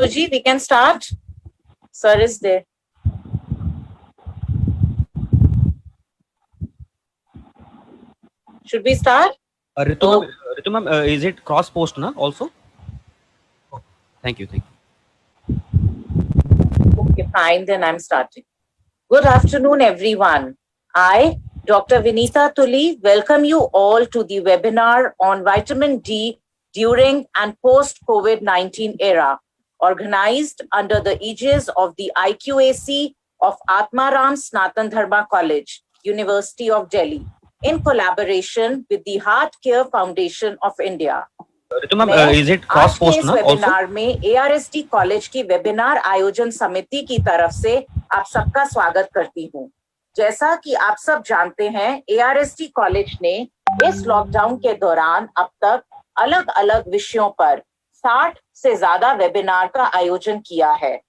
Ji, we can start. Sir is there. Should we start? Ritu ma'am, is it cross post na also? Thank you. Okay, fine. Then I'm starting. Good afternoon, everyone. I, Dr. Vinita Tuli, welcome you all to the webinar on vitamin D during and post COVID-19 era, organized under the aegis of the IQAC of Atmaram Sanatan Dharma College, University of Delhi, in collaboration with the Heart Care Foundation of India. Ritu ma'am, मैं is it आज cross के post इस na also? Webinar में ARSD college की webinar आयोजन समिति की तरफ से आप सबका स्वागत करती हूँ। जैसा कि आप सब जानते हैं, ARSD कॉलेज ने इस लॉकडाउन के दौरान अब तक अलग अलग विषयों पर 60 से ज्यादा वेबिनार का आयोजन किया है।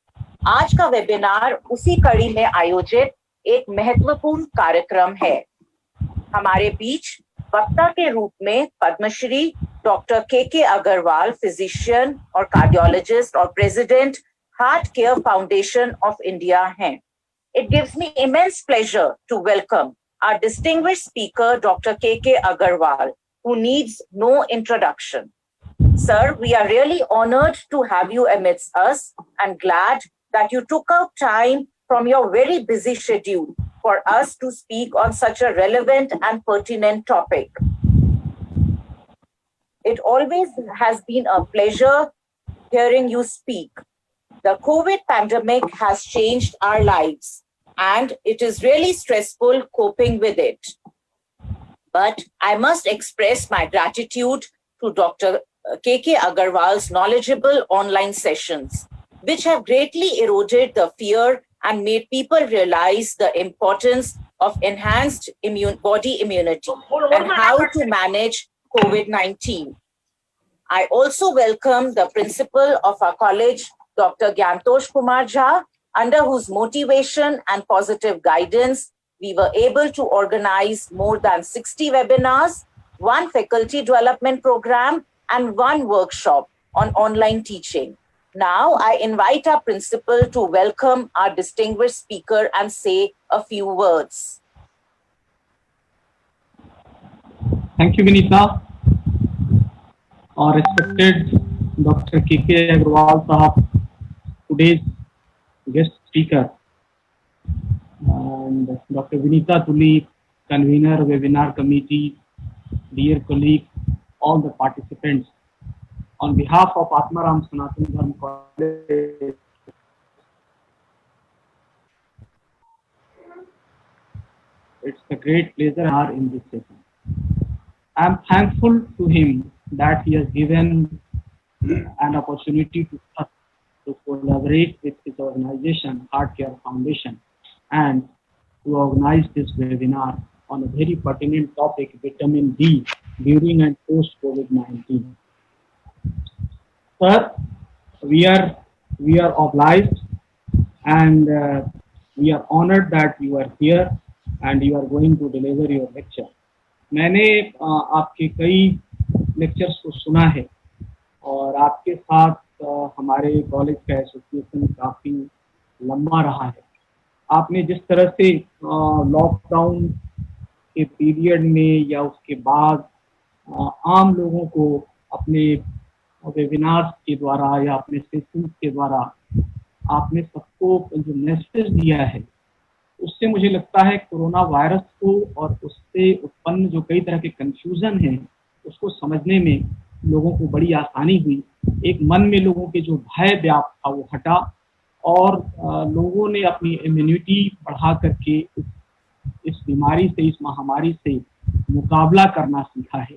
आज का वेबिनार उसी कड़ी में आयोजित एक महत्वपूर्ण कार्यक्रम है। हमारे बीच वक्ता के रूप में पद्मश्री डॉक्टर के अग्रवाल, फिजिशियन और कार्डियोलॉजिस्ट और president heart care foundation of India हैं। It gives me immense pleasure to welcome our distinguished speaker, Dr. K. Agarwal, who needs no introduction. Sir, we are really honored to have you amidst us and glad that you took out time from your very busy schedule for us to speak on such a relevant and pertinent topic. It always has been a pleasure hearing you speak. The COVID pandemic has changed our lives, and it is really stressful coping with it. But I must express my gratitude to Dr. K. Agarwal's knowledgeable online sessions, which have greatly eroded the fear and made people realize the importance of enhanced body immunity and how to manage COVID-19. I also welcome the principal of our college, Dr. Gyantosh Kumar Jha, under whose motivation and positive guidance, we were able to organize more than 60 webinars, one faculty development program, and one workshop on online teaching. Now, I invite our principal to welcome our distinguished speaker and say a few words. Thank you, Vinita. Our respected Dr. K. Agarwal Sahab, today's guest speaker, and Dr. Vinita Tuli, convener, webinar committee, dear colleagues, all the participants. On behalf of Atmaram Sanatan Dharma College, it's a great pleasure in this session. I am thankful to him that he has given an opportunity to us to collaborate with his organization, Heart Care Foundation, and to organize this webinar on a very pertinent topic, vitamin D, during and post COVID-19. Sir, we are obliged and we are honored that you are here and you are going to deliver your lecture. मैंने आपके कई lectures को सुना है और आपके साथ हमारे कॉलेज का एसोसिएशन काफ़ी लंबा रहा है। आपने जिस तरह से लॉकडाउन के पीरियड में या उसके बाद आम लोगों को अपने वेबिनार्स के द्वारा या अपने सेशंस के द्वारा आपने सबको जो मैसेज दिया है, उससे मुझे लगता है कोरोना वायरस को और उससे उत्पन्न जो कई तरह के कंफ्यूजन हैं उसको समझने में लोगों को बड़ी आसानी हुई। एक मन में लोगों के जो भय व्याप्त था वो हटा और लोगों ने अपनी इम्यूनिटी बढ़ा करके इस बीमारी से, इस महामारी से मुकाबला करना सीखा है।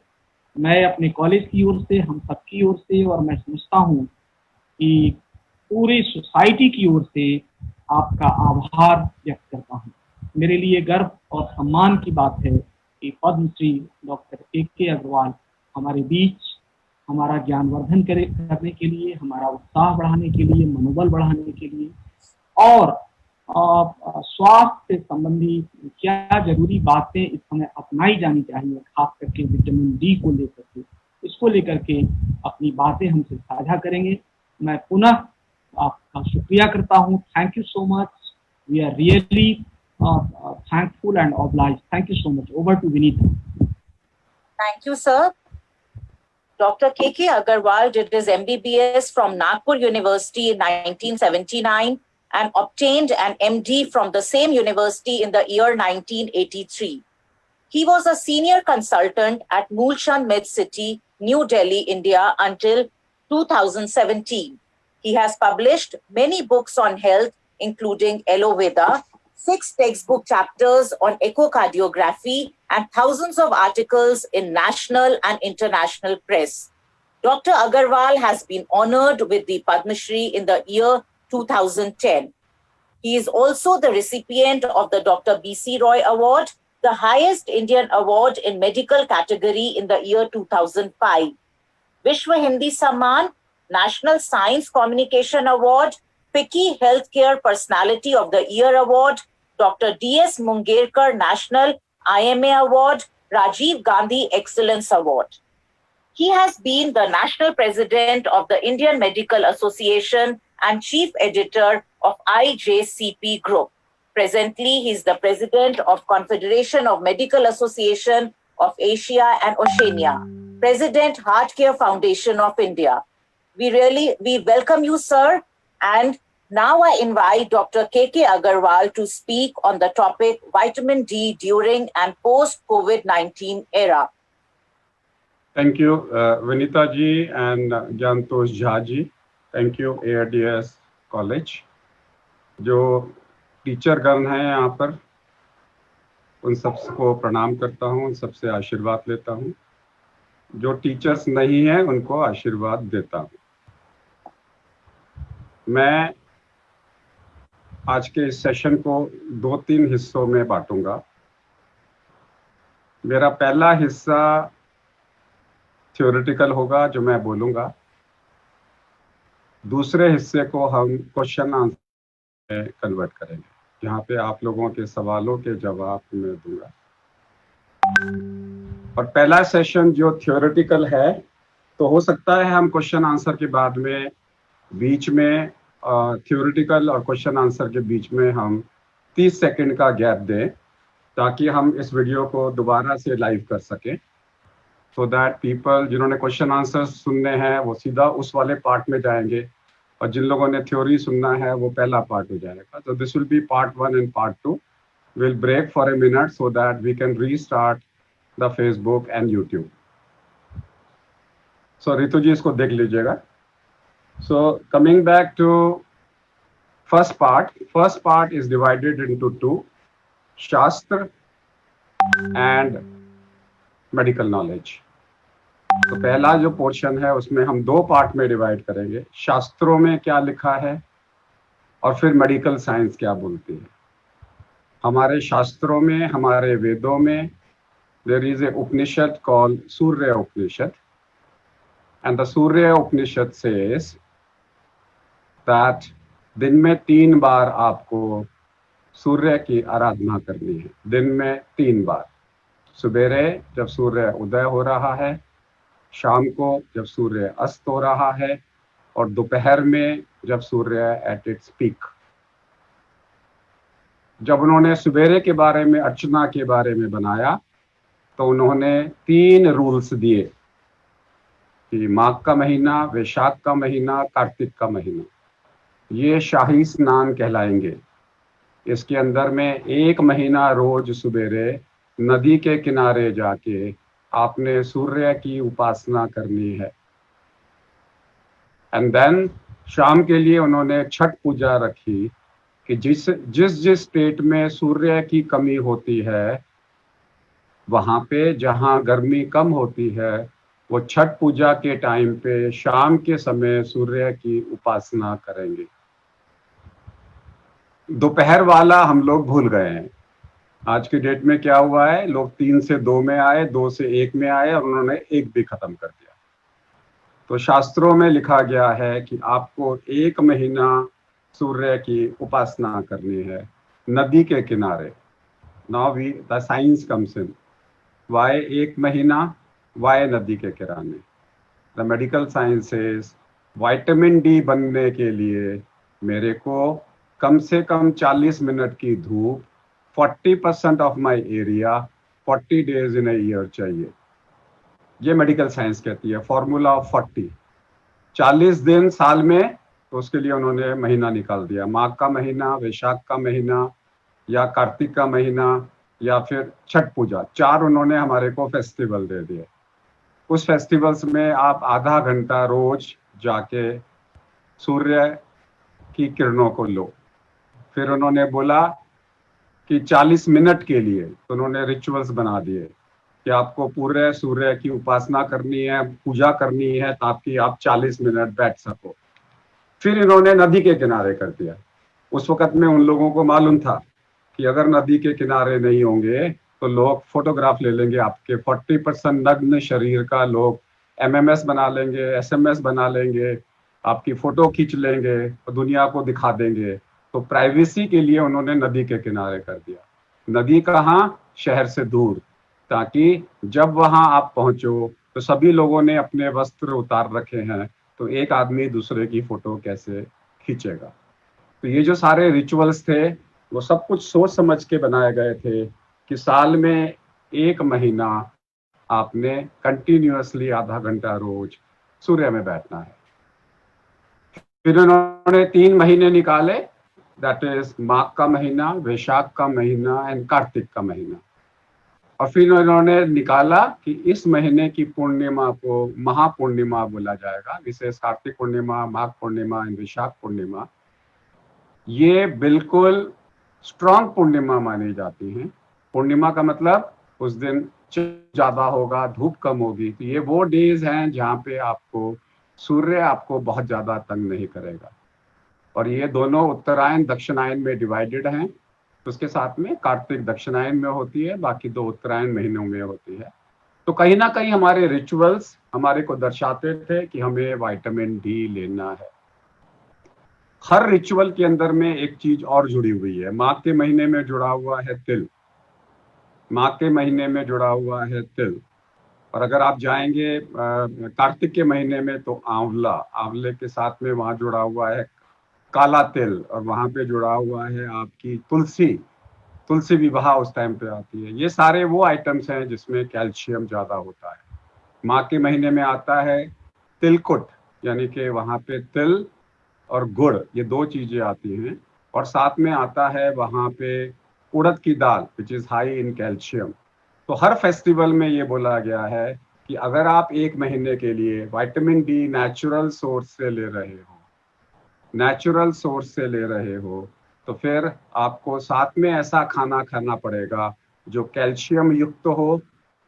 मैं अपने कॉलेज की ओर से, हम सबकी ओर से, और मैं समझता हूँ कि पूरी सोसाइटी की ओर से आपका आभार व्यक्त करता हूँ। मेरे लिए गर्व और सम्मान की बात है कि पद्मश्री डॉक्टर के अग्रवाल हमारे बीच हमारा ज्ञानवर्धन करने के लिए, हमारा उत्साह बढ़ाने के लिए, मनोबल बढ़ाने के लिए और स्वास्थ्य से संबंधी क्या जरूरी बातें इस समय अपनाई जानी चाहिए, खास करके विटामिन डी को लेकर के, इसको लेकर के अपनी बातें हमसे साझा करेंगे। मैं पुनः आपका शुक्रिया करता हूँ. Thank you so much. We are really thankful and obliged. Thank you so much. Over to Vinita. Thank you, sir. Dr. K.K. Agarwal did his MBBS from Nagpur University in 1979 and obtained an MD from the same university in the year 1983. He was a senior consultant at Moolchand Medcity, New Delhi, India until 2017. He has published many books on health, including Ayurveda, 6 textbook chapters on echocardiography, and thousands of articles in national and international press. Dr. Agarwal has been honored with the Padma Shri in the year 2010. He is also the recipient of the Dr. B.C. Roy Award, the highest Indian award in medical category in the year 2005. Vishwa Hindi Samman, National Science Communication Award, FICCI Healthcare Personality of the Year Award, Dr. D.S. Mungerkar National IMA Award, Rajiv Gandhi Excellence Award. He has been the National President of the Indian Medical Association and Chief Editor of IJCP Group. Presently, he is the President of Confederation of Medical Association of Asia and Oceania, President Heart Care Foundation of India. We welcome you, sir. And now I invite Dr. K.K. Agarwal to speak on the topic vitamin D during and post-COVID-19 era. Thank you, Vinita ji and Jantosh Jha ji. Thank you, ARDS College. जो teacher गण हैं यहाँ पर, उन सबको प्रणाम करता हूँ, उन सबसे आशीर्वाद लेता हूँ. जो टीचर्स नहीं हैं, उनको आशीर्वाद देता हूँ. मैं आज के इस सेशन को 2-3 हिस्सों में बांटूंगा. मेरा पहला हिस्सा थ्योरेटिकल होगा, जो मैं बोलूँगा. दूसरे हिस्से को हम क्वेश्चन आंसर में कन्वर्ट करेंगे, जहाँ पे आप लोगों के सवालों के जवाब मैं दूंगा. और पहला सेशन जो थ्योरेटिकल है, तो हो सकता है हम क्वेश्चन आंसर के बाद में बीच में थ्योरेटिकल और क्वेश्चन आंसर के बीच में हम 30 सेकंड का गैप दें, ताकि हम इस वीडियो को दोबारा से लाइव कर सकें, सो दैट पीपल जिन्होंने क्वेश्चन आंसर सुनने हैं वो सीधा उस वाले पार्ट में जाएंगे, और जिन लोगों ने थ्योरी सुनना है वो पहला पार्ट हो जाएगा. तो this will be part 1 and part 2. Will break for a minute so that we can restart the Facebook and YouTube. So Ritu ji इसको देख लीजिएगा. So coming back to first part is divided into 2, Shastra and medical knowledge. तो पहला जो portion है उसमें हम 2 part में डिवाइड करेंगे. शास्त्रों में क्या लिखा है और फिर मेडिकल साइंस क्या बोलती है. हमारे शास्त्रों में, हमारे वेदों में there is a Upanishad called Surya Upanishad, and the Surya Upanishad says that दिन में 3 बार आपको सूर्य की आराधना करनी है. दिन में 3 बार. सुबेरे जब सूर्य उदय हो रहा है, शाम को जब सूर्य अस्त हो रहा है, और दोपहर में जब सूर्य एट इट्स पीक. जब उन्होंने सुबेरे के बारे में, अर्चना के बारे में बनाया, तो उन्होंने 3 रूल्स दिए कि माघ का महीना, वैशाख का महीना, कार्तिक का महीना, ये शाही स्नान कहलाएंगे. इसके अंदर में 1 महीना रोज सुबेरे नदी के किनारे जाके आपने सूर्य की उपासना करनी है. एंड देन शाम के लिए उन्होंने छठ पूजा रखी कि जिस स्टेट में सूर्य की कमी होती है, वहाँ पे जहाँ गर्मी कम होती है, वो छठ पूजा के टाइम पे शाम के समय सूर्य की उपासना करेंगे. दोपहर वाला हम लोग भूल गए हैं. आज की डेट में क्या हुआ है, लोग 3 से 2 में आए, 2 से 1 में आए, और उन्होंने 1 भी खत्म कर दिया. तो शास्त्रों में लिखा गया है कि आपको 1 महीना सूर्य की उपासना करनी है नदी के किनारे. Now the science comes in. Why 1 महीना, वाई नदी के किनारे? The medical science is vitamin D बनने के लिए मेरे को कम से कम 40 मिनट की धूप, 40% of my area, 40 days in a year चाहिए। ये मेडिकल साइंस कहती है, फॉर्मूला ऑफ 40 दिन साल में। तो उसके लिए उन्होंने महीना निकाल दिया, माघ का महीना, वैशाख का महीना, या कार्तिक का महीना, या फिर छठ पूजा। 4 उन्होंने हमारे को फेस्टिवल दे दिए। उस फेस्टिवल्स में आप आधा घंटा रोज जाके सूर्य की किरणों को लो। फिर उन्होंने बोला कि 40 मिनट के लिए, तो उन्होंने रिचुअल्स बना दिए कि आपको पूरे सूर्य की उपासना करनी है, पूजा करनी है, ताकि आप 40 मिनट बैठ सको। फिर इन्होंने नदी के किनारे कर दिया। उस वक्त में उन लोगों को मालूम था कि अगर नदी के किनारे नहीं होंगे तो लोग फोटोग्राफ ले लेंगे आपके, 40% नग्न शरीर का लोग MMS बना लेंगे, SMS बना लेंगे, आपकी फोटो खींच लेंगे और दुनिया को दिखा देंगे। तो प्राइवेसी के लिए उन्होंने नदी के किनारे कर दिया। नदी कहाँ? शहर से दूर, ताकि जब वहां आप पहुंचो तो सभी लोगों ने अपने वस्त्र उतार रखे हैं, तो एक आदमी दूसरे की फोटो कैसे खींचेगा। तो ये जो सारे रिचुअल्स थे वो सब कुछ सोच समझ के बनाए गए थे कि साल में 1 महीना आपने कंटिन्यूअसली आधा घंटा रोज सूर्य में बैठना है। फिर उन्होंने 3 महीने निकाले, दैट इज माघ का महीना, वैशाख का महीना एंड कार्तिक का महीना। और फिर उन्होंने निकाला कि इस महीने की पूर्णिमा को महापूर्णिमा बोला जाएगा, विशेष कार्तिक पूर्णिमा, माघ पूर्णिमा एंड वैशाख पूर्णिमा। ये बिल्कुल स्ट्रांग पूर्णिमा मानी जाती हैं। पूर्णिमा का मतलब उस दिन ज्यादा होगा, धूप कम होगी। तो ये वो डेज हैं जहाँ पे आपको सूर्य आपको बहुत ज्यादा तंग नहीं करेगा। और ये दोनों उत्तरायण दक्षिणायन में डिवाइडेड हैं। उसके साथ में कार्तिक दक्षिणायन में होती है, बाकी 2 उत्तरायण महीनों में होती है। तो कहीं ना कहीं हमारे रिचुअल्स हमारे को दर्शाते थे कि हमें विटामिन डी लेना है। हर रिचुअल के अंदर में एक चीज और जुड़ी हुई है। माघ के महीने में जुड़ा हुआ है तिल, माघ के महीने में जुड़ा हुआ है तिल। और अगर आप जाएंगे कार्तिक के महीने में तो आंवला, आंवले के साथ में वहां जुड़ा हुआ है काला तिल, और वहां पे जुड़ा हुआ है आपकी तुलसी, तुलसी विवाह उस टाइम पे आती है। ये सारे वो आइटम्स हैं जिसमें कैल्शियम ज्यादा होता है। माघ के महीने में आता है तिलकुट, यानी कि वहां पे तिल और गुड़, ये 2 चीजें आती हैं। और साथ में आता है वहां पे उड़द की दाल, which is high in calcium. तो हर फेस्टिवल में ये बोला गया है कि अगर आप 1 महीने के लिए विटामिन डी नेचुरल सोर्स से ले रहे हो, नेचुरल सोर्स से ले रहे हो, तो फिर आपको साथ में ऐसा खाना खाना पड़ेगा जो कैल्शियम युक्त हो।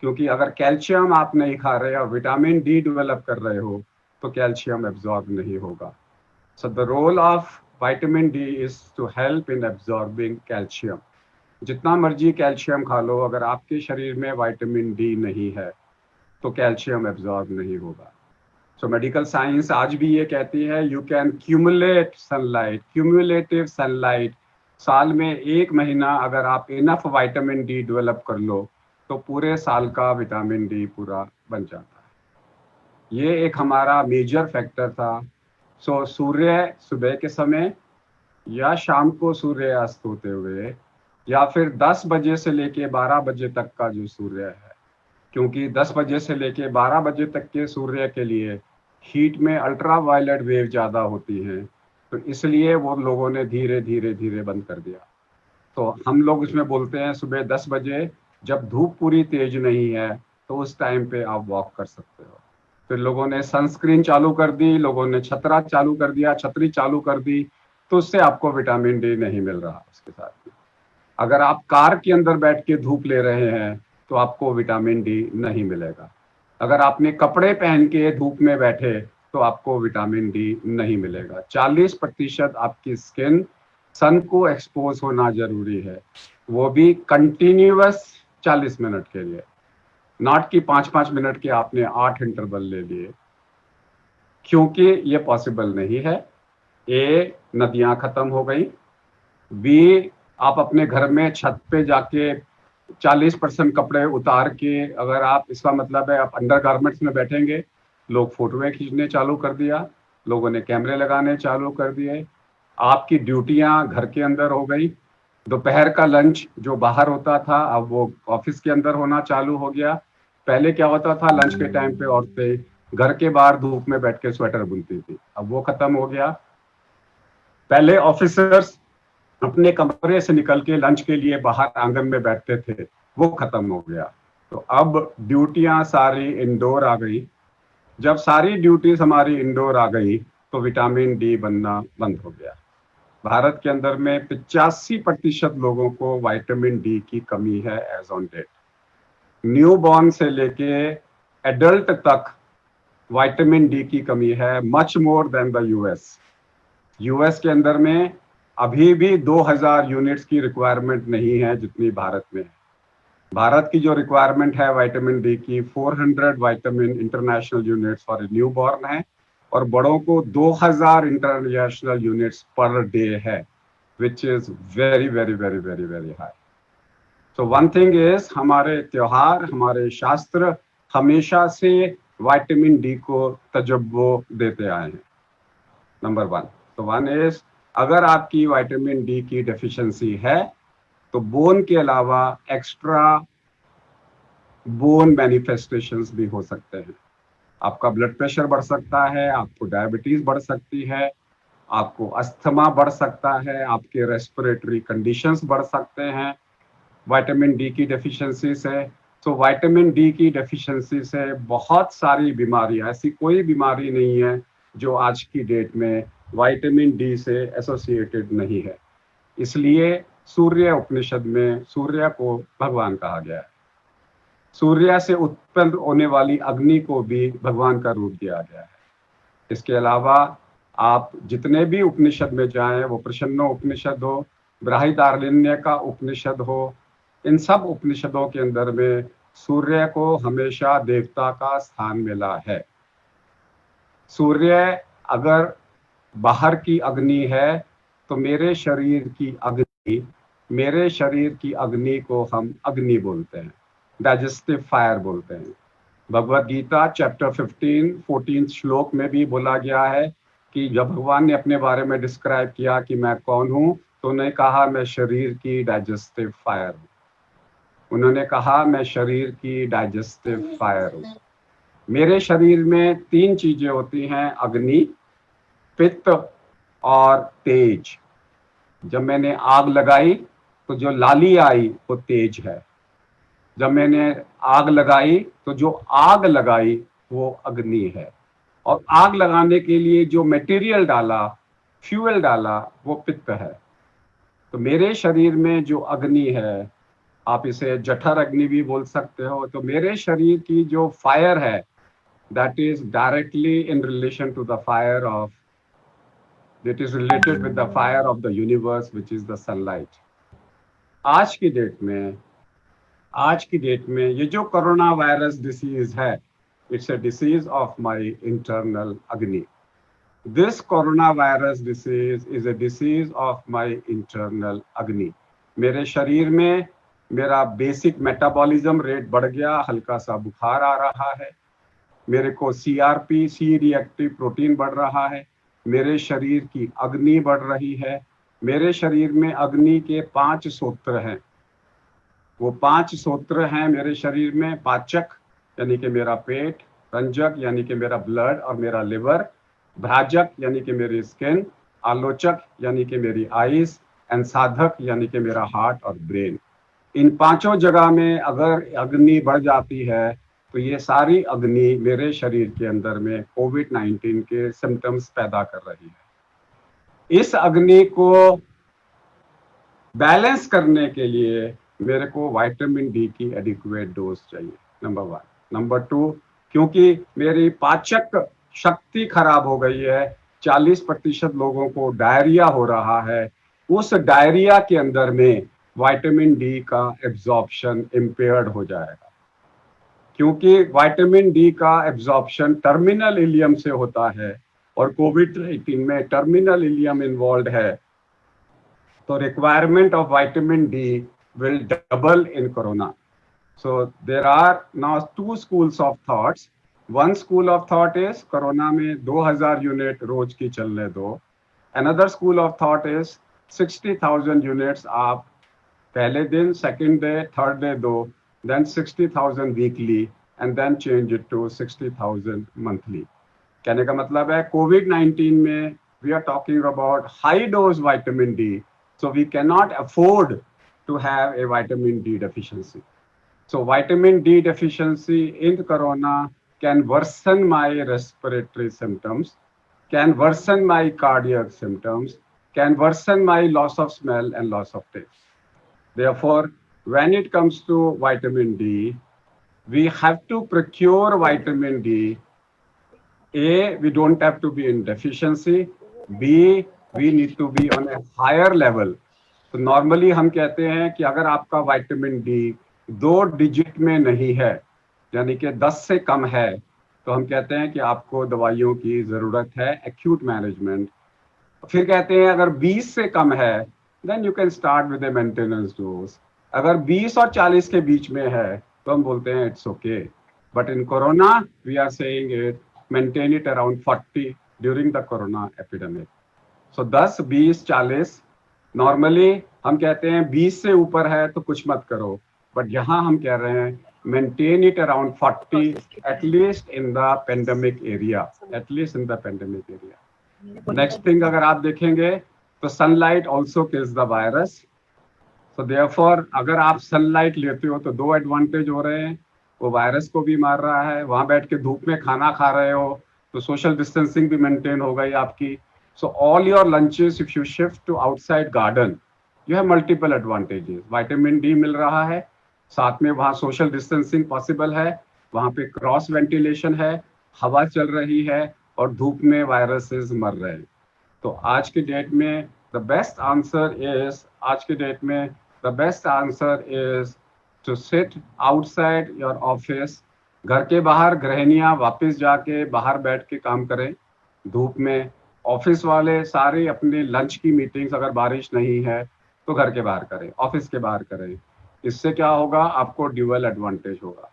क्योंकि अगर कैल्शियम आप नहीं खा रहे और विटामिन डी डेवलप कर रहे हो तो कैल्शियम एब्जॉर्ब नहीं होगा। So the role of vitamin D is to help in absorbing calcium. जितना मर्जी कैल्शियम खा लो, अगर आपके शरीर में विटामिन डी नहीं है तो कैल्शियम एब्जॉर्ब नहीं होगा। सो मेडिकल साइंस आज भी ये कहती है you can cumulate sunlight, cumulative sunlight. साल में 1 महीना अगर आप इनफ विटामिन डी डेवलप कर लो तो पूरे साल का विटामिन डी पूरा बन जाता है। ये एक हमारा मेजर फैक्टर था। सो सूर्य सुबह के समय या शाम को सूर्य अस्त होते हुए, या फिर 10 बजे से लेके 12 बजे तक का जो सूर्य है, क्योंकि 10 बजे से लेके 12 बजे तक के सूर्य के लिए हीट में अल्ट्रा वायलेट वेव ज़्यादा होती हैं, तो इसलिए वो लोगों ने धीरे धीरे धीरे बंद कर दिया। तो हम लोग उसमें बोलते हैं सुबह 10 बजे जब धूप पूरी तेज नहीं है तो उस टाइम पे आप वॉक कर सकते हो। फिर लोगों ने सनस्क्रीन चालू कर दी, लोगों ने छतरा चालू कर दिया, छतरी चालू कर दी, तो उससे आपको विटामिन डी नहीं मिल रहा। उसके साथ में अगर आप कार के अंदर बैठ के धूप ले रहे हैं तो आपको विटामिन डी नहीं मिलेगा। अगर आपने कपड़े पहन के धूप में बैठे तो आपको विटामिन डी नहीं मिलेगा। 40% आपकी स्किन सन को एक्सपोज होना जरूरी है, वो भी कंटिन्यूअस 40 मिनट के लिए, नॉट कि 5-5 मिनट के आपने 8 इंटरवल ले लिए, क्योंकि ये पॉसिबल नहीं है। ए, नदियां खत्म हो गई, बी, आप अपने घर में छत पे जाके 40% कपड़े उतार के, अगर आप, इसका मतलब है आप अंडर गारमेंट्स में बैठेंगे, लोग फोटोएं खींचने चालू कर दिया, लोगों ने कैमरे लगाने चालू कर दिए। आपकी ड्यूटियां घर के अंदर हो गई, दोपहर का लंच जो बाहर होता था अब वो ऑफिस के अंदर होना चालू हो गया। पहले क्या होता था, लंच के टाइम पे औरतें घर के बाहर धूप में बैठ के स्वेटर बुनती थी, अब वो खत्म हो गया। पहले ऑफिसर्स अपने कमरे से निकल के लंच के लिए बाहर आंगन में बैठते थे, वो खत्म हो गया। तो अब ड्यूटियां सारी इंडोर आ गई। जब सारी ड्यूटीज हमारी इंडोर आ गई तो विटामिन डी बनना बंद हो गया। भारत के अंदर में 85% लोगों को विटामिन डी की कमी है as on date. New born से लेके एडल्ट तक विटामिन डी की कमी है, much more than the US. US के अंदर में अभी भी 2000 यूनिट्स की रिक्वायरमेंट नहीं है जितनी भारत में है। भारत की जो रिक्वायरमेंट है विटामिन डी की 400 vitamin international units for new born है, और बड़ों को 2000 इंटरनेशनल यूनिट्स पर डे है, which is very very very very very high. So one thing is, हमारे त्योहार, हमारे शास्त्र हमेशा से विटामिन डी को तजब्बो देते आए हैं। नंबर वन, तो वन इज, अगर आपकी विटामिन डी की डेफिशिएंसी है तो बोन के अलावा एक्स्ट्रा बोन मैनिफेस्टेशंस भी हो सकते हैं। आपका ब्लड प्रेशर बढ़ सकता है, आपको डायबिटीज बढ़ सकती है, आपको अस्थमा बढ़ सकता है, आपके रेस्पिरेटरी कंडीशंस बढ़ सकते हैं विटामिन डी की डेफिशिएंसी से। तो विटामिन डी की डेफिशिएंसी से बहुत सारी बीमारियां, ऐसी कोई बीमारी नहीं है जो आज की डेट में विटामिन डी से एसोसिएटेड नहीं है। इसलिए सूर्य उपनिषद में सूर्य को भगवान कहा गया है। सूर्य से उत्पन्न होने वाली अग्नि को भी भगवान का रूप दिया गया है। इसके अलावा आप जितने भी उपनिषद में जाएं, वो प्रश्नो उपनिषद हो, बृहदारण्यक का उपनिषद हो, इन सब उपनिषदों के अंदर में सूर्य को हमेशा देवता का स्थान मिला है। सूर्य अगर बाहर की अग्नि है तो मेरे शरीर की अग्नि को हम अग्नि बोलते हैं, डाइजेस्टिव फायर बोलते हैं। भगवद गीता चैप्टर 14 श्लोक में भी बोला गया है कि जब भगवान ने अपने बारे में डिस्क्राइब किया कि मैं कौन हूँ, तो उन्होंने कहा मैं शरीर की डाइजेस्टिव फायर हूँ। उन्होंने कहा मैं शरीर की डाइजेस्टिव फायर हूँ। मेरे शरीर में 3 चीजें होती हैं, अग्नि, पित्त और तेज। जब मैंने आग लगाई तो जो लाली आई वो तेज है, जब मैंने आग लगाई तो जो आग लगाई वो अग्नि है, और आग लगाने के लिए जो मटेरियल डाला, फ्यूल डाला, वो पित्त है। तो मेरे शरीर में जो अग्नि है, आप इसे जठर अग्नि भी बोल सकते हो, तो मेरे शरीर की जो फायर है that is directly in relation to the fire of, it is related with the fire of the universe, which is the sunlight. आज की डेट में ये जो कोरोना वायरस डिसीज है, it's a disease of my internal agni. This coronavirus disease is a disease of my internal agni. मेरे शरीर में मेरा बेसिक मेटाबॉलिज्म रेट बढ़ गया, हल्का सा बुखार आ रहा है, मेरे को CRP सी रिएक्टिव प्रोटीन बढ़ रहा है, मेरे शरीर की अग्नि बढ़ रही है। मेरे शरीर में अग्नि के 5 सूत्र हैं। वो 5 सूत्र हैं मेरे शरीर में, पाचक यानी कि मेरा पेट, रंजक यानी कि मेरा ब्लड और मेरा लिवर, भ्राजक यानी कि मेरी स्किन, आलोचक यानी कि मेरी आईज, एंड साधक यानी कि मेरा हार्ट और ब्रेन। इन 5 जगह में अगर अग्नि बढ़ जाती है तो ये सारी अग्नि मेरे शरीर के अंदर में कोविड-19 के सिम्टम्स पैदा कर रही है। इस अग्नि को बैलेंस करने के लिए मेरे को विटामिन डी की एडिक्वेट डोज चाहिए, नंबर 1। नंबर 2, क्योंकि मेरी पाचक शक्ति खराब हो गई है, 40% लोगों को डायरिया हो रहा है, उस डायरिया के अंदर में विटामिन डी का एब्जॉर्प्शन इम्पेयर्ड हो जाएगा। क्योंकि विटामिन डी का एब्जॉर्प्शन टर्मिनल इलियम से होता है, और कोविड-19 में टर्मिनल इलियम इन्वॉल्व है, तो requirement of vitamin D will double in corona. So there are now 2 schools of thoughts. One school of thought is corona में 2000 यूनिट रोज की चलने दो, Another school of thought is 60,000 units आप पहले दिन, second day, third day दो, then 60,000 weekly and then change it to 60,000 monthly. कहने का मतलब है COVID-19 में we are talking about high dose vitamin D, so we cannot afford to have a vitamin D deficiency. So vitamin D deficiency in corona can worsen my respiratory symptoms, can worsen my cardiac symptoms, can worsen my loss of smell and loss of taste. Therefore, when it comes to vitamin D, we have to procure vitamin D. A, we don't have to be in deficiency. B, we need to be on a higher level. तो normally हम कहते हैं कि अगर आपका vitamin D 2 digit में नहीं है, यानी कि 10 से कम है, तो हम कहते हैं कि आपको दवाइयों की ज़रूरत है, एक्यूट मैनेजमेंट. फिर कहते हैं अगर 20 से कम है, then you can start with a maintenance dose. अगर 20 और 40 के बीच में है, तो हम बोलते हैं it's okay. But in corona we are saying it maintain it around 40 during the corona epidemic. So 10, 20, 40 normally हम कहते हैं 20 से ऊपर है तो कुछ मत करो, बट यहाँ हम कह रहे हैं maintain it around 40 at least in the pandemic area, at least in the pandemic area. Next thing अगर आप देखेंगे तो sunlight also kills the virus. So therefore अगर आप सनलाइट लेते हो तो 2 एडवांटेज हो रहे हैं. वो वायरस को भी मार रहा है, वहां बैठ के धूप में खाना खा रहे हो तो सोशल डिस्टेंसिंग भी मेंटेन हो गई आपकी. So all your lunches, if you shift to outside garden, you have multiple advantages. Vitamin D मिल रहा है, साथ में वहाँ social distancing possible है, वहाँ पे क्रॉस वेंटिलेशन है, हवा चल रही है और धूप में वायरसेस मर रहे हैं. तो आज के डेट में the best answer is to sit outside your office. घर के बाहर गृहिणियाँ वापस जाके बाहर बैठ के काम करें धूप में. ऑफिस वाले सारे अपने लंच की मीटिंग्स अगर बारिश नहीं है तो घर के बाहर करें, ऑफिस के बाहर करें. इससे क्या होगा, आपको ड्यूअल एडवांटेज होगा.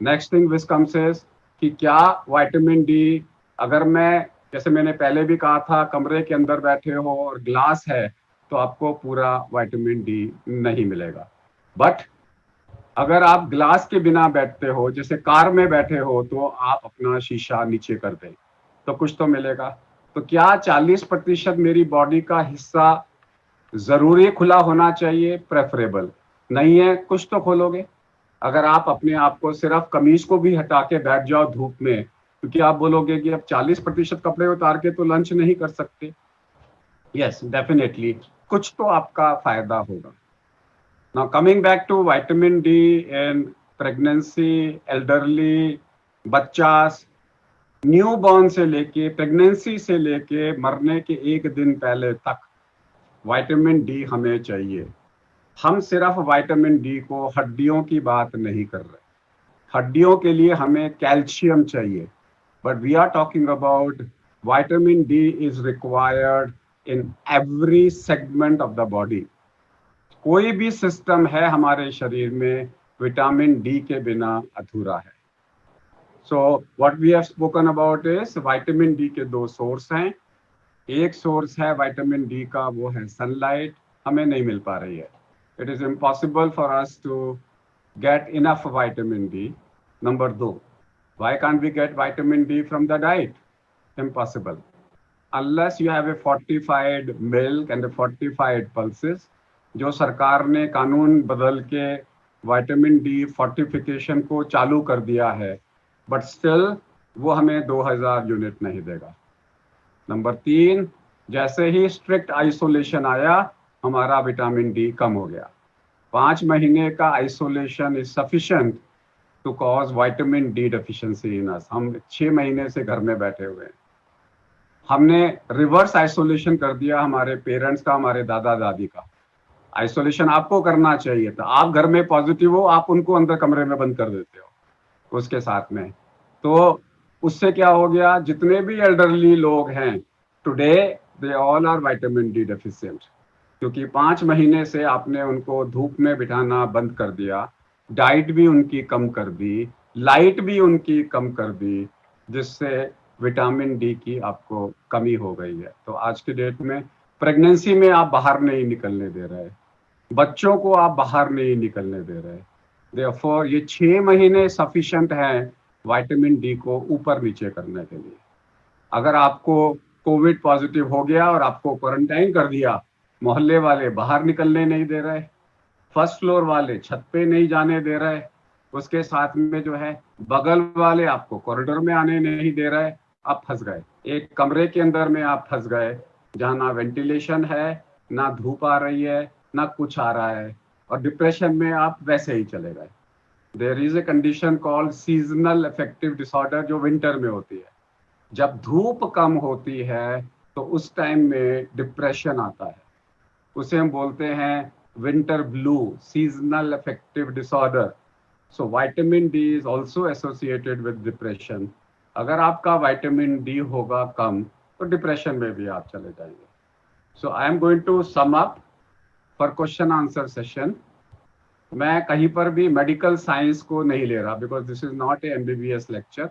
Next thing which comes is कि क्या विटामिन डी, अगर मैं जैसे मैंने पहले भी कहा था कमरे के अंदर बैठे हो और ग्लास है तो आपको पूरा विटामिन डी नहीं मिलेगा. बट अगर आप ग्लास के बिना बैठते हो, जैसे कार में बैठे हो, तो आप अपना शीशा नीचे कर दें तो कुछ तो मिलेगा. तो क्या 40% मेरी बॉडी का हिस्सा जरूरी खुला होना चाहिए? प्रेफरेबल नहीं है, कुछ तो खोलोगे. अगर आप अपने आप को सिर्फ कमीज को भी हटा के बैठ जाओ धूप में, क्योंकि आप बोलोगे कि अब 40% कपड़े उतार के तो लंच नहीं कर सकते. यस, डेफिनेटली कुछ तो आपका फायदा होगा. Now coming back to vitamin D in pregnancy, elderly, बच्चा, न्यू बॉर्न से लेके प्रेगनेंसी से लेके मरने के 1 दिन पहले तक विटामिन डी हमें चाहिए. हम सिर्फ विटामिन डी को हड्डियों की बात नहीं कर रहे. हड्डियों के लिए हमें कैल्शियम चाहिए, but we are talking about vitamin D is required in every segment of the body. कोई भी सिस्टम है हमारे शरीर में विटामिन डी के बिना अधूरा है. So what we have spoken about is vitamin D के 2 सोर्स हैं. एक सोर्स है विटामिन डी का, वो है सनलाइट, हमें नहीं मिल पा रही है. It is impossible for us to get enough vitamin D. Number 2, why can't we get vitamin D from the diet? Impossible unless you have a fortified milk and fortified pulses. जो सरकार ने कानून बदल के विटामिन डी फोर्टिफिकेशन को चालू कर दिया है, बट स्टिल वो हमें 2000 यूनिट नहीं देगा. नंबर 3, जैसे ही स्ट्रिक्ट आइसोलेशन आया हमारा विटामिन डी कम हो गया. 5 महीने का isolation is sufficient to cause vitamin D deficiency in us. हम 6 महीने से घर में बैठे हुए हैं. हमने रिवर्स आइसोलेशन कर दिया हमारे पेरेंट्स का, हमारे दादा दादी का. आइसोलेशन आपको करना चाहिए था. आप घर में पॉजिटिव हो, आप उनको अंदर कमरे में बंद कर देते हो उसके साथ में. तो उससे क्या हो गया, जितने भी एल्डरली लोग हैं today they all are vitamin D deficient, क्योंकि 5 महीने से आपने उनको धूप में बिठाना बंद कर दिया, डाइट भी उनकी कम कर दी, लाइट भी उनकी कम कर दी, जिससे विटामिन डी की आपको कमी हो गई है। तो आज के डेट में प्रेगनेंसी में आप बाहर नहीं निकलने दे रहे, बच्चों को आप बाहर नहीं निकलने दे रहे, देयरफॉर ये 6 महीने सफिशिएंट हैं विटामिन डी को ऊपर नीचे करने के लिए। अगर आपको कोविड पॉजिटिव हो गया और आपको क्वारंटाइन कर दिया, मोहल्ले वाले बाहर निकलने नहीं दे रहे, फर्स्ट फ्लोर वाले छत पे नहीं जाने दे रहे, उसके साथ में जो है बगल वाले आपको कॉरिडोर में आने नहीं दे रहे, आप फंस गए। एक कमरे के अंदर में आप फंस गए जहाँ ना वेंटिलेशन है, ना धूप आ रही है, ना कुछ आ रहा है, और डिप्रेशन में आप वैसे ही चले गए। There is a condition called seasonal affective disorder जो विंटर में होती है। जब धूप कम होती है तो उस टाइम में डिप्रेशन आता है, उसे हम बोलते हैं winter blue, seasonal affective disorder. So vitamin D is also associated with depression. अगर आपका विटामिन डी होगा कम तो डिप्रेशन में भी आप चले जाएंगे। So I am going to sum up for question answer session. मैं कहीं पर भी मेडिकल साइंस को नहीं ले रहा, because this is not a MBBS lecture.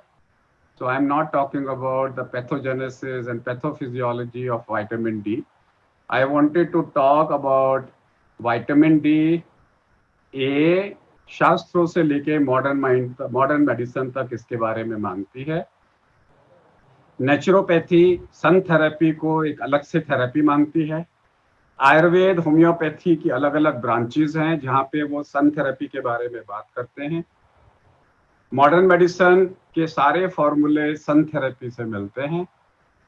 So I'm not talking about the pathogenesis and pathophysiology of vitamin D. I wanted to talk about vitamin D. शास्त्रों से लेके मॉडर्न मेडिसिन तक इसके बारे में मानती है। नेचुरोपैथी सन थेरेपी को एक अलग से थेरेपी मानती है। आयुर्वेद, होम्योपैथी की अलग अलग ब्रांचेस हैं जहाँ पे वो सन थेरेपी के बारे में बात करते हैं। मॉडर्न मेडिसिन के सारे फॉर्मूले सन थेरेपी से मिलते हैं।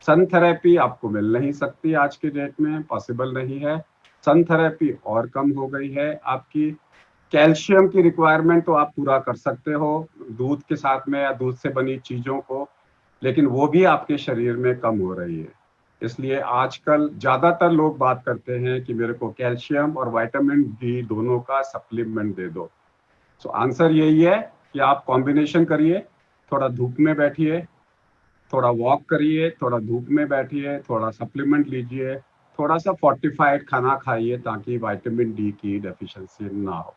सन थेरेपी आपको मिल नहीं सकती आज के डेट में, पॉसिबल नहीं है। सन थेरेपी और कम हो गई है। आपकी कैल्शियम की रिक्वायरमेंट तो आप पूरा कर सकते हो दूध के साथ में या दूध से बनी चीज़ों को, लेकिन वो भी आपके शरीर में कम हो रही है। इसलिए आजकल ज़्यादातर लोग बात करते हैं कि मेरे को कैल्शियम और विटामिन डी दोनों का सप्लीमेंट दे दो। सो आंसर यही है कि आप कॉम्बिनेशन करिए, थोड़ा धूप में बैठिए, थोड़ा वॉक करिए, थोड़ा धूप में बैठिए, थोड़ा सप्लीमेंट लीजिए, थोड़ा सा फोर्टिफाइड खाना खाइए ताकि विटामिन डी की डेफिशिएंसी ना हो।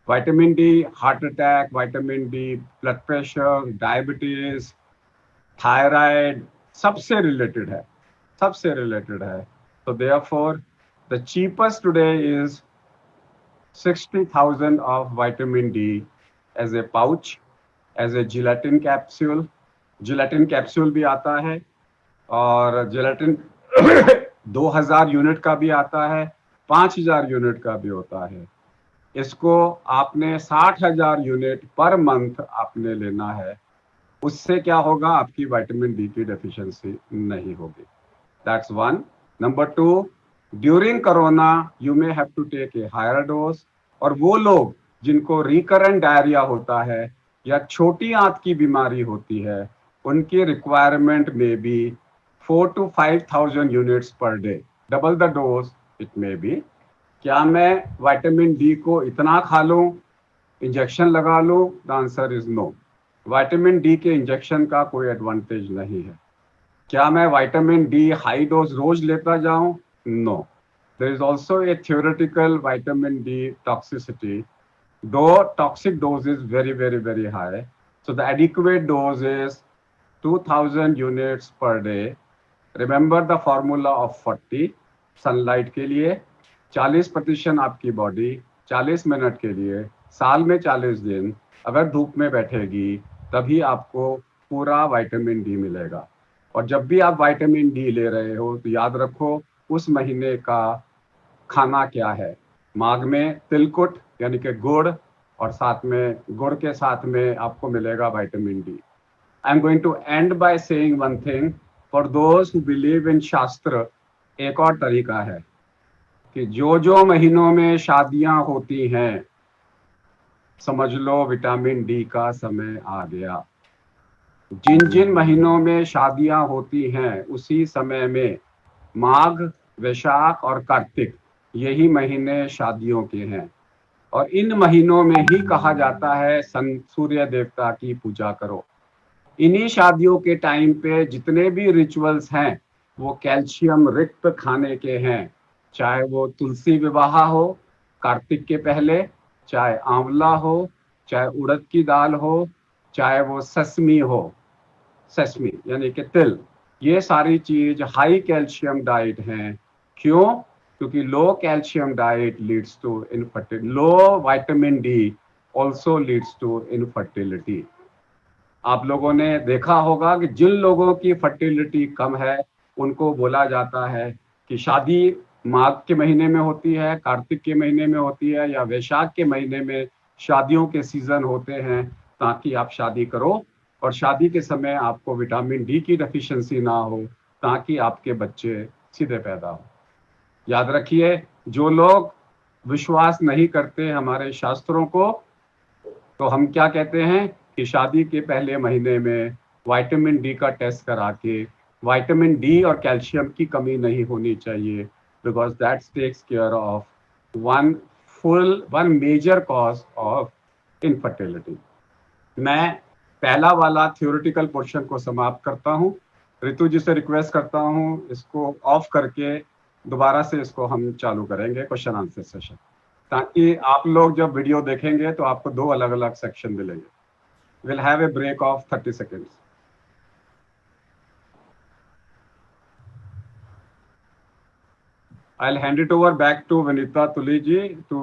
Vitamin D heart attack, vitamin D blood pressure, diabetes, thyroid सबसे रिलेटेड है, सबसे रिलेटेड है। तो therefore the cheapest today is 60,000 of vitamin D as a pouch, as a gelatin capsule. Gelatin capsule भी आता है और gelatin 2000 यूनिट का भी आता है, 5000 यूनिट का भी होता है। इसको आपने 60,000 यूनिट पर मंथ आपने लेना है। उससे क्या होगा, आपकी विटामिन डी की डेफिशिएंसी नहीं होगी। That's one. Number two, during corona you may have to take a higher dose. और वो लोग जिनको रिकरेंट डायरिया होता है या छोटी आंत की बीमारी होती है, उनकी रिक्वायरमेंट में भी 4 to 5,000 units per day, double the dose it may be. क्या मैं विटामिन डी को इतना खा लूँ, इंजेक्शन लगा लूँ? The answer is no. Vitamin D के इंजेक्शन का कोई एडवांटेज नहीं है। क्या मैं विटामिन डी हाई डोज रोज लेता जाऊं? No. There is also a theoretical vitamin D toxicity, though toxic dose is very, very, very high. So the adequate dose is 2000 units per day. Remember the formula of 40. Sunlight के लिए 40% आपकी body 40 minute के लिए साल में 40 दिन अगर धूप में बैठेगी तभी आपको पूरा विटामिन डी मिलेगा। और जब भी आप विटामिन डी ले रहे हो तो याद रखो उस महीने का खाना क्या है। माघ में तिलकुट यानी कि गुड़, और साथ में गुड़ के साथ में आपको मिलेगा vitamin D. I am going to end by saying one thing, for those who believe in shastra, एक और तरीका है कि जो महीनों में शादियां होती हैं, समझ लो विटामिन डी का समय आ गया। जिन महीनों में शादियां होती हैं उसी समय में माघ, वैशाख और कार्तिक, यही महीने शादियों के हैं। और इन महीनों में ही कहा जाता है सूर्य देवता की पूजा करो। इन्हीं शादियों के टाइम पे जितने भी रिचुअल्स हैं वो कैल्शियम रिक्त खाने के हैं, चाहे वो तुलसी विवाह हो कार्तिक के पहले, चाहे आंवला हो, चाहे उड़द की दाल हो, चाहे वो ससमी हो। सेसमी यानी कि तिल, ये सारी चीज हाई कैल्शियम डाइट हैं। क्यों? क्योंकि low calcium diet leads to infertility, low vitamin D also leads to infertility. आप लोगों ने देखा होगा कि जिन लोगों की फर्टिलिटी कम है उनको बोला जाता है कि शादी माघ के महीने में होती है, कार्तिक के महीने में होती है, या वैशाख के महीने में शादियों के सीजन होते हैं, ताकि आप शादी करो और शादी के समय आपको विटामिन डी की डेफिशिएंसी ना हो, ताकि आपके बच्चे सीधे पैदा हो। याद रखिए, जो लोग विश्वास नहीं करते हमारे शास्त्रों को, तो हम क्या कहते हैं कि शादी के पहले महीने में विटामिन डी का टेस्ट करा के, विटामिन डी और कैल्शियम की कमी नहीं होनी चाहिए, because that takes care of one major cause of infertility. मैं पहला वाला थ्योरेटिकल पोर्शन को समाप्त करता हूँ। ऋतु जी से रिक्वेस्ट करता हूँ इसको ऑफ करके दोबारा से इसको हम चालू करेंगे क्वेश्चन आंसर सेशन, ताकि आप लोग जब वीडियो देखेंगे तो आपको दो अलग अलग सेक्शन मिलेंगे। We'll have a break of 30 seconds. I'll hand it over back to Vinita Tuliji to